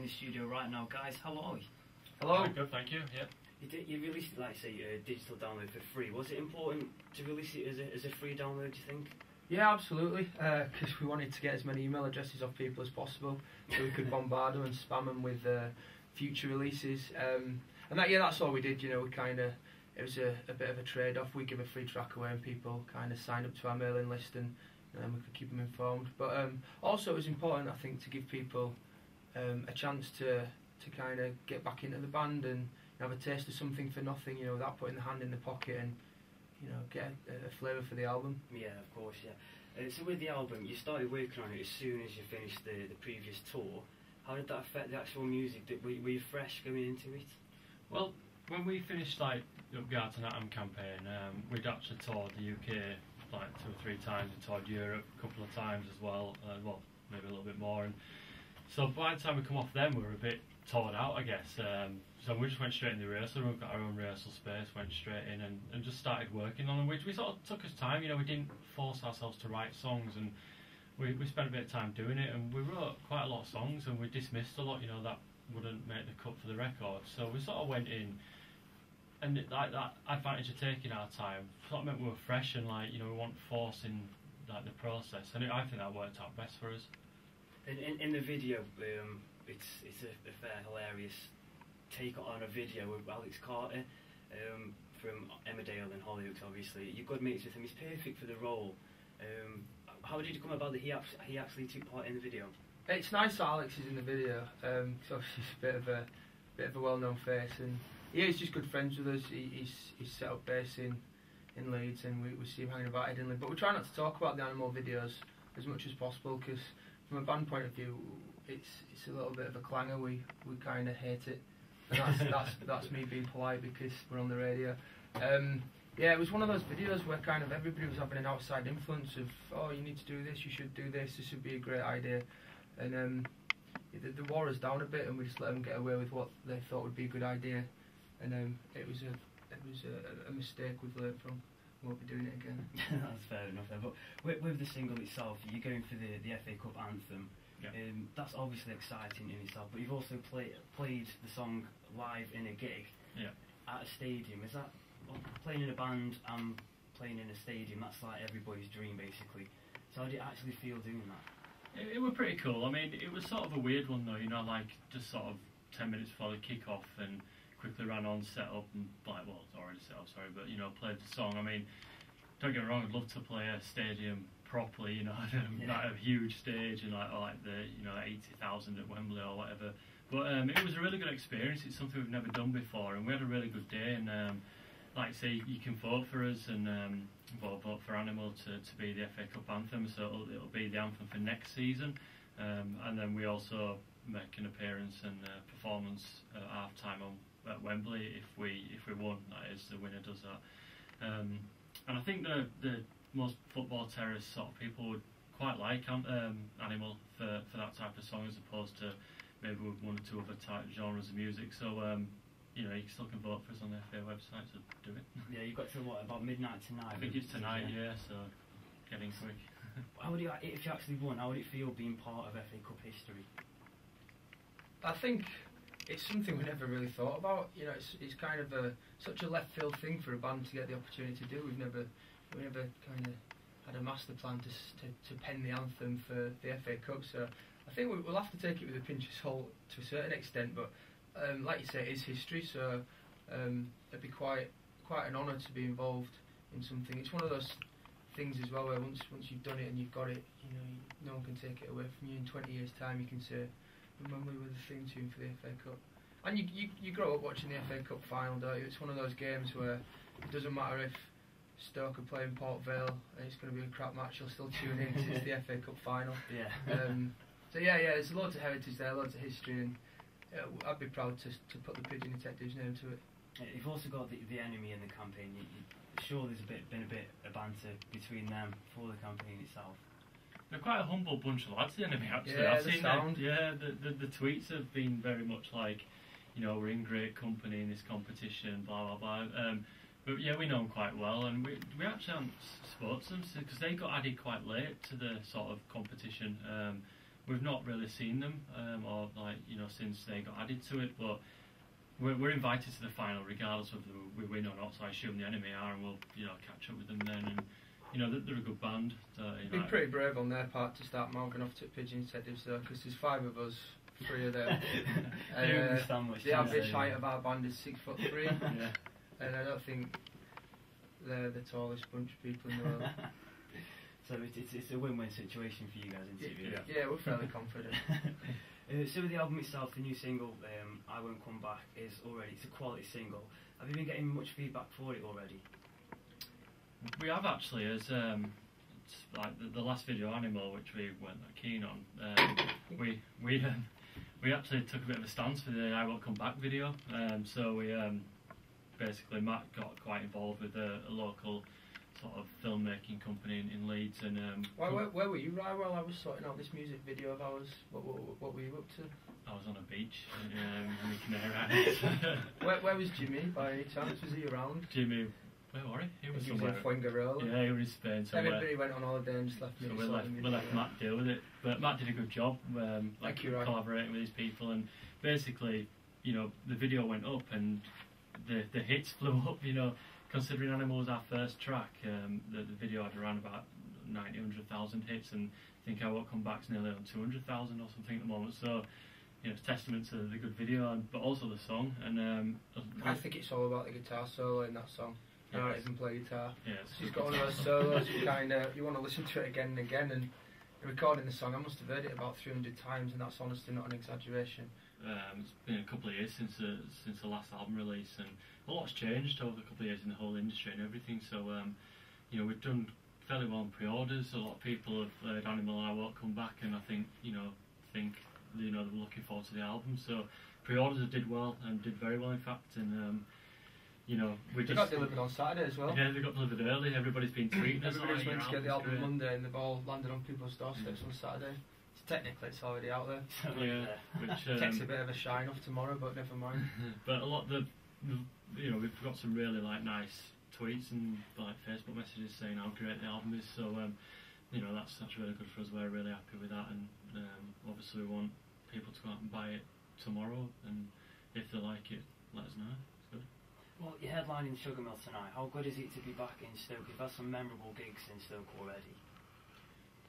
In the studio right now, guys. How are we? Hello. Good, thank you. Yeah. You released it, like say, a digital download for free. Was it important to release it as a free download, do you think? Yeah, absolutely. Because we wanted to get as many email addresses off people as possible, so we could bombard them and spam them with future releases. And that's all we did. You know, it was a bit of a trade-off. We give a free track away, and people kind of signed up to our mailing list, and we could keep them informed. But also, it was important, I think, to give people a chance to kind of get back into the band and have a taste of something for nothing, you know, without putting the hand in the pocket, and get a flavour for the album. Yeah, of course, yeah. So with the album, you started working on it as soon as you finished the previous tour. How did that affect the actual music? Were you fresh going into it? Well, when we finished like the Upguard to Natham campaign, we'd actually toured the UK like 2 or 3 times. We toured Europe a couple of times as well. Well, maybe a little bit more. And so by the time we come off them, we were a bit toured out, I guess. So we just went straight in the rehearsal room, got our own rehearsal space, went straight in and just started working on them, which we sort of took us time. You know, we didn't force ourselves to write songs, and we spent a bit of time doing it, and we wrote quite a lot of songs, and we dismissed a lot, you know, that wouldn't make the cut for the record. So we sort of went in, and like that advantage of taking our time sort of meant we were fresh, and like, you know, we weren't forcing like the process, and I think that worked out best for us. In the video, it's a fair hilarious take on a video with Alex Carter from Emmerdale and Hollyoaks. Obviously, you're good mates with him. He's perfect for the role. How did it come about that he actually took part in the video? It's nice that Alex is in the video. So he's a bit of a well-known face, and yeah, he's just good friends with us. He's set up base in Leeds, and we see him hanging about Edinburgh. But we try not to talk about the Animal videos as much as possible, because from a band point of view, it's a little bit of a clanger. We kind of hate it, and that's me being polite because we're on the radio. Yeah, it was one of those videos where kind of everybody was having an outside influence of, oh, you need to do this, you should do this, this would be a great idea, and the wore us down a bit, and we just let them get away with what they thought would be a good idea, and it was a mistake we've learned from. Won't be doing it again. That's fair enough then. But with the single itself, you're going for the FA Cup anthem. Yeah. That's obviously exciting in itself, but you've also played the song live in a gig at a stadium. Is that playing in a band and playing in a stadium? That's like everybody's dream, basically. So how did it actually feel doing that? It was pretty cool. I mean, it was sort of a weird one though, you know, like just sort of 10 minutes before the kick-off, and quickly ran on, set up, and like, well, it's already set up, sorry, but you know, played the song. I mean, don't get me wrong, I'd love to play a stadium properly, you know, like a huge stage and like the 80,000 at Wembley or whatever. But it was a really good experience. It's something we've never done before, and we had a really good day. And like I say, you can vote for us and vote for Animal to be the FA Cup anthem. So it'll be the anthem for next season. And then we also make an appearance and performance at half time at Wembley if we won. That is, the winner does that. And I think the most football terrorist sort of people would quite like Animal for that type of song, as opposed to maybe with 1 or 2 other type genres of music. So you know, you still can vote for us on the FA website to do it. Yeah, you've got to about midnight tonight. I think it's tonight, yeah, so getting quick. How would if you actually won, how would it feel being part of FA Cup history? I think it's something we never really thought about. You know, it's kind of such a left field thing for a band to get the opportunity to do. We never kind of had a master plan to pen the anthem for the FA Cup. So I think we'll have to take it with a pinch of salt to a certain extent. But like you say, it is history. So it'd be quite an honour to be involved in something. It's one of those things as well where once you've done it and you've got it, you know, no one can take it away from you. In 20 years' time, you can say, remember we were the theme tune for the FA Cup. And you grow up watching the FA Cup final, don't you? It's one of those games where it doesn't matter if Stoke are playing Port Vale and it's going to be a crap match, you'll still tune in because it's the FA Cup final. Yeah. So yeah, there's loads of heritage there, loads of history, and I'd be proud to put the Pigeon Detective's name to it. You've also got the enemy in the campaign. Sure, there's been a bit of banter between them for the campaign itself. They're quite a humble bunch of lads, the enemy, actually. Yeah, I've seen sound. The tweets have been very much like, you know, we're in great company in this competition, blah blah blah. But yeah, we know them quite well, and we actually haven't spoke to them because they got added quite late to the sort of competition. we've not really seen them, or like, you know, since they got added to it, but we're invited to the final regardless of whether we win or not, so I assume the enemy are, and we'll, you know, catch up with them then. And you know, they're a good band. It'd be pretty brave on their part to start mouthing off to Pigeon detectives though, because there's 5 of us, 3 of them. The average height of our band is 6'3", yeah. and I don't think they're the tallest bunch of people in the world. So it's a win-win situation for you guys, isn't it? Yeah, we're fairly confident. So with the album itself, the new single, I Won't Come Back, it's a quality single. Have you been getting much feedback for it already? We have actually, as it's like the last video, Animal, which we weren't that keen on. We actually took a bit of a stance for the I Won't Come Back video. So we basically, Matt got quite involved with a local sort of filmmaking company in Leeds, and where were you, Ryan, while I was sorting out this music video of ours? What were you up to? I was on a beach in the Canary Islands. Where was Jimmy by any chance? Was he around? Jimmy, where were he? He was somewhere. in Fuengirola. Yeah, he was in Spain somewhere. Everybody went on holiday and just left me. So we left Matt deal with it, but Matt did a good job, collaborating with these people, and basically, you know, the video went up and the hits flew up, you know. Considering Animal was our first track, the video had around about 100,000 hits, and I think I Won't Come Back's nearly on 200,000 or something at the moment. So, you know, it's testament to the good video, but also the song. And I think it's all about the guitar solo in that song. I don't even play guitar. Yeah, she's got one of those solos you want to listen to it again and again. And recording the song, I must have heard it about 300 times, and that's honestly not an exaggeration. It's been a couple of years since the last album release, and a lot's changed over a couple of years in the whole industry and everything. So, you know, we've done fairly well in pre-orders. A lot of people have heard Animal and I Won't Come Back, and I think they were looking forward to the album. So, pre-orders did well, and did very well in fact, and you know, they got delivered on Saturday as well. Yeah, they got delivered early. Everybody's been tweeting us. Everybody's meant to get the album Monday, and they've all landed on people's doorsteps on Saturday. Technically, it's already out there. Yeah, which takes a bit of a shine off tomorrow, but never mind. But a lot of we've got some really like nice tweets and like Facebook messages saying how great the album is. So you know, that's really good for us. We're really happy with that, and obviously we want people to go out and buy it tomorrow. And if they like it, let us know. It's good. Well, you're headlining Sugar Mill tonight. How good is it to be back in Stoke? You've had some memorable gigs in Stoke already.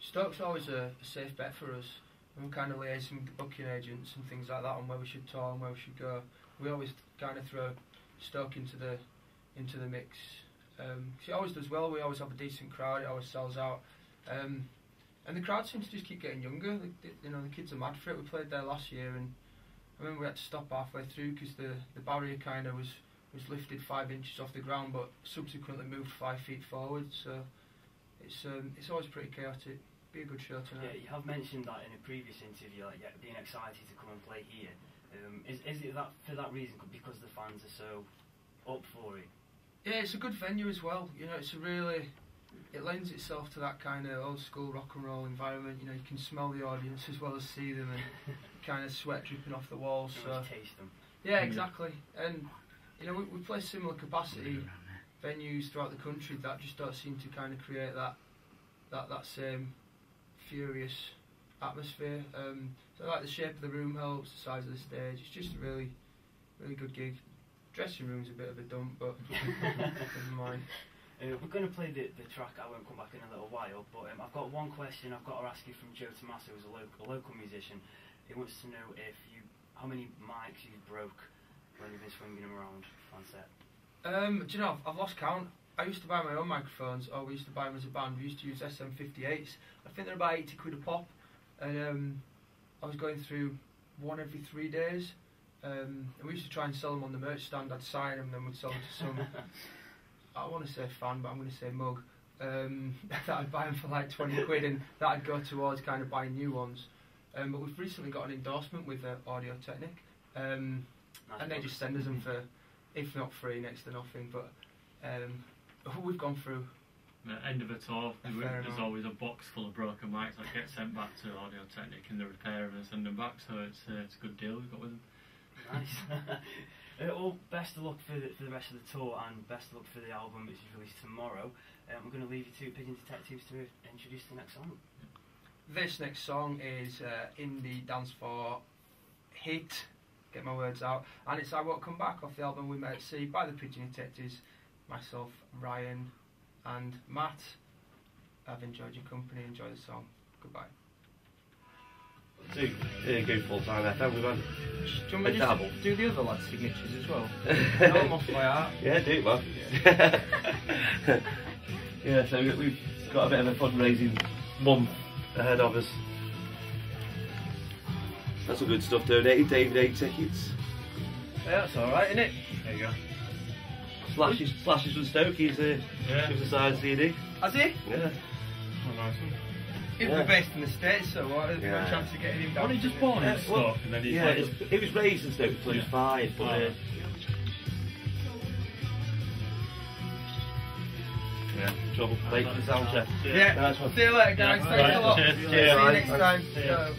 Stoke's always a safe bet for us, and we're kind of liaising with the booking agents and things like that on where we should tour and where we should go. We always kind of throw Stoke into the mix. She always does well. We always have a decent crowd. It always sells out, and the crowd seems to just keep getting younger. The kids are mad for it. We played there last year, and I remember we had to stop halfway through because the barrier kind of was lifted 5 inches off the ground, but subsequently moved 5 feet forward. So it's always pretty chaotic. Be a good show tonight. Yeah, you have mentioned that in a previous interview, like being excited to come and play here. Is it that for that reason, because the fans are so up for it? Yeah, it's a good venue as well. You know, it lends itself to that kind of old school rock and roll environment. You know, you can smell the audience as well as see them, and kind of sweat dripping off the walls. So taste them. Yeah, exactly. And you know, we play similar capacity venues throughout the country that just don't seem to kind of create that same furious atmosphere. So like the shape of the room helps, the size of the stage. It's just a really, really good gig. Dressing room's a bit of a dump, but never mind. We're going to play the track I Won't Come Back in a little while, but I've got one question I've got to ask you from Joe Tommaso, who's a local musician. He wants to know how many mics you broke when you've been swinging them around on set. Do you know, I've lost count. I used to buy my own microphones, or we used to buy them as a band. We used to use SM58s. I think they're about 80 quid a pop, and I was going through one every 3 days. And we used to try and sell them on the merch stand. I'd sign them, then we'd sell them to some, I want to say fan, but I'm going to say mug, that I'd buy them for like 20 quid, and that'd go towards kind of buying new ones. But we've recently got an endorsement with Audio Technic, and they just send us them for, if not free, next to nothing. But we've gone through. At the end of a tour, there's always a box full of broken mics that get sent back to Audio Technic, and they repair them and send them back. So it's a good deal we've got with them. Nice. Well, best of luck for the rest of the tour, and best of luck for the album which is released tomorrow. We're going to leave you to Pigeon Detectives to introduce the next song. this next song is indie dance for hit, get my words out, and it's I Won't Come Back off the album We Met at Sea by the Pigeon Detectives. Myself, Ryan and Matt, I've enjoyed your company, enjoy the song, goodbye. Go full time FM, we've had Do you want me a to dabble. just do the other lads' signatures as well? I know I'm off by heart. Yeah, do it, man. Yeah, so we've got a bit of a fundraising month ahead of us. That's some good stuff. Donated David 8 tickets. Yeah, that's alright, isn't it? There you go. Slashes from Stoke, he's Yeah. gives a signed CD. Has he? Yeah. Oh, nice one. He'll Yeah. be based in the States, so what is Yeah. a chance of getting him down? Wasn't he just born in well, Stoke and then he's Yeah, like... it was raised in Stoke until he was 5, but Yeah. trouble late for the sound check. Yeah, Nice one. see you later guys, Yeah. thanks a Right, lot. cheers. See you Cheers. next time. See ya. Ciao.